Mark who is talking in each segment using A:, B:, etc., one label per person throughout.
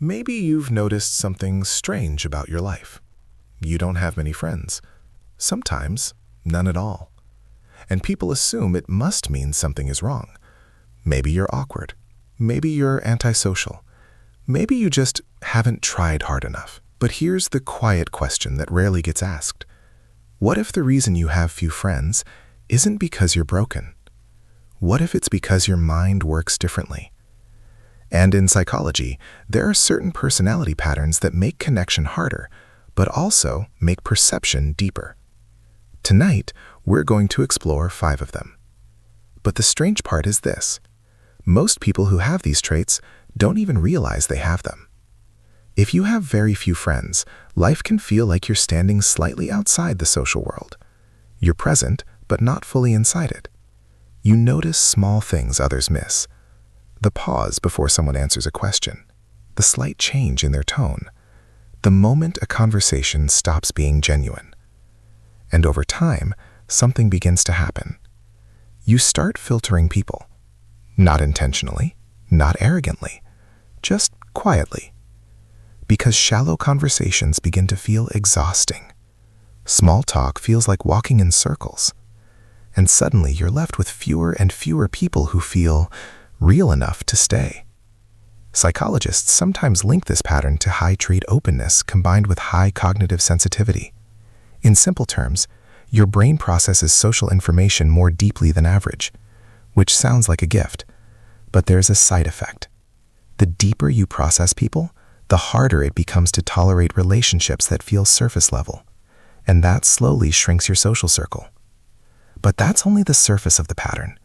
A: Maybe you've noticed something strange about your life. You don't have many friends. Sometimes, none at all. And people assume it must mean something is wrong. Maybe you're awkward. Maybe you're antisocial. Maybe you just haven't tried hard enough. But here's the quiet question that rarely gets asked. What if the reason you have few friends isn't because you're broken? What if it's because your mind works differently? And in psychology, there are certain personality patterns that make connection harder, but also make perception deeper. Tonight, we're going to explore 5 of them. But the strange part is this. Most people who have these traits don't even realize they have them. If you have very few friends, life can feel like you're standing slightly outside the social world. You're present, but not fully inside it. You notice small things others miss. The pause before someone answers a question. The slight change in their tone. The moment a conversation stops being genuine. And over time, something begins to happen. You start filtering people. Not intentionally, not arrogantly, just quietly. Because shallow conversations begin to feel exhausting. Small talk feels like walking in circles. And suddenly you're left with fewer and fewer people who feel real enough to stay. Psychologists sometimes link this pattern to high trait openness combined with high cognitive sensitivity. In simple terms, your brain processes social information more deeply than average, which sounds like a gift, but there's a side effect. The deeper you process people, the harder it becomes to tolerate relationships that feel surface level, and that slowly shrinks your social circle. But that's only the surface of the pattern,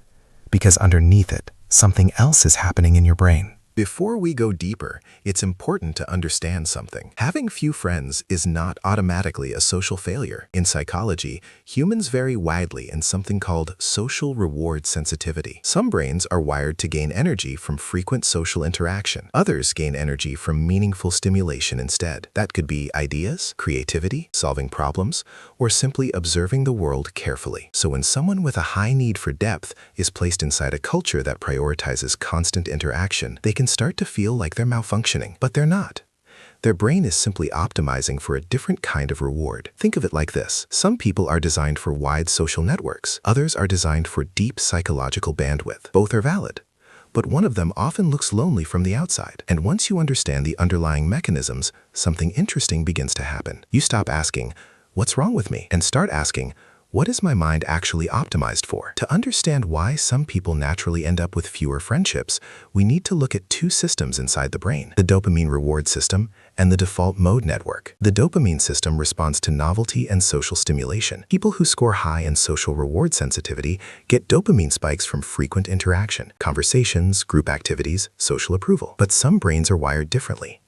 A: because underneath it, something else is happening in your brain. Before we go deeper, it's important to understand something. Having few friends is not automatically a social failure. In psychology, humans vary widely in something called social reward sensitivity. Some brains are wired to gain energy from frequent social interaction. Others gain energy from meaningful stimulation instead. That could be ideas, creativity, solving problems, or simply observing the world carefully. So when someone with a high need for depth is placed inside a culture that prioritizes constant interaction, they can start to feel like they're malfunctioning, but they're not. Their brain is simply optimizing for a different kind of reward. Think of it like this. Some people are designed for wide social networks. Others are designed for deep psychological bandwidth. Both are valid. But one of them often looks lonely from the outside. And once you understand the underlying mechanisms, something interesting begins to happen. You stop asking, "What's wrong with me?" and start asking, "What is my mind actually optimized for?" To understand why some people naturally end up with fewer friendships, we need to look at 2 systems inside the brain, the dopamine reward system and the default mode network. The dopamine system responds to novelty and social stimulation. People who score high in social reward sensitivity get dopamine spikes from frequent interaction, conversations, group activities, social approval. But some brains are wired differently.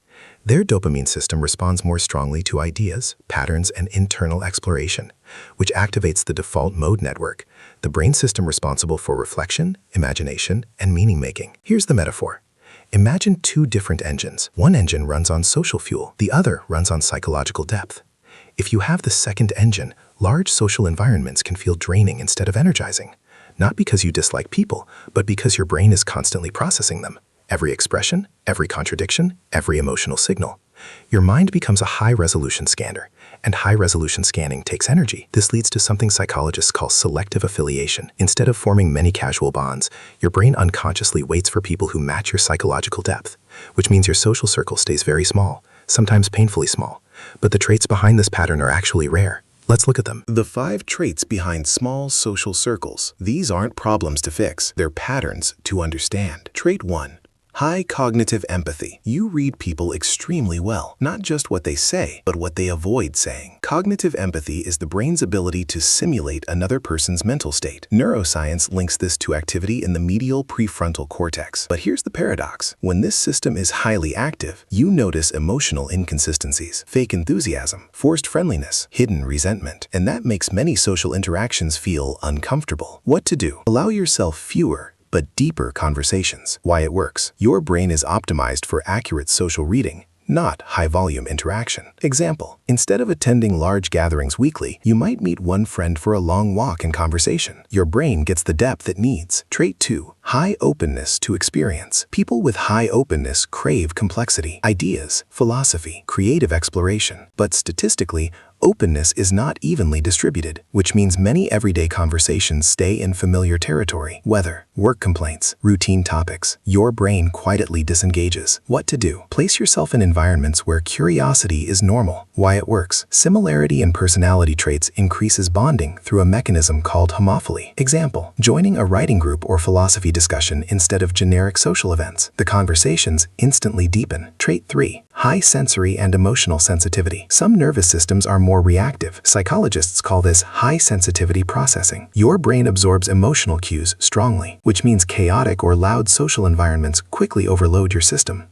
A: Their dopamine system responds more strongly to ideas, patterns, and internal exploration, which activates the default mode network, the brain system responsible for reflection, imagination, and meaning-making. Here's the metaphor. Imagine 2 different engines. One engine runs on social fuel, the other runs on psychological depth. If you have the second engine, large social environments can feel draining instead of energizing, not because you dislike people, but because your brain is constantly processing them. Every expression, every contradiction, every emotional signal. Your mind becomes a high-resolution scanner, and high-resolution scanning takes energy. This leads to something psychologists call selective affiliation. Instead of forming many casual bonds, your brain unconsciously waits for people who match your psychological depth, which means your social circle stays very small, sometimes painfully small. But the traits behind this pattern are actually rare. Let's look at them. The 5 traits behind small social circles. These aren't problems to fix, they're patterns to understand. Trait 1. High cognitive empathy. You read people extremely well, not just what they say, but what they avoid saying. Cognitive empathy is the brain's ability to simulate another person's mental state. Neuroscience links this to activity in the medial prefrontal cortex. But here's the paradox. When this system is highly active, you notice emotional inconsistencies, fake enthusiasm, forced friendliness, hidden resentment, and that makes many social interactions feel uncomfortable. What to do? Allow yourself fewer, but deeper conversations. Why it works. Your brain is optimized for accurate social reading, not high-volume interaction. Example, instead of attending large gatherings weekly, you might meet one friend for a long walk and conversation. Your brain gets the depth it needs. Trait 2. High openness to experience. People with high openness crave complexity, ideas, philosophy, creative exploration. But statistically, openness is not evenly distributed, which means many everyday conversations stay in familiar territory. Weather, work complaints, routine topics. Your brain quietly disengages. What to do? Place yourself in environments where curiosity is normal. Why it works. Similarity in personality traits increases bonding through a mechanism called homophily. Example, joining a writing group or philosophy discussion instead of generic social events. The conversations instantly deepen. Trait 3. High sensory and emotional sensitivity. Some nervous systems are more reactive. Psychologists call this high sensitivity processing. Your brain absorbs emotional cues strongly, which means chaotic or loud social environments quickly overload your system.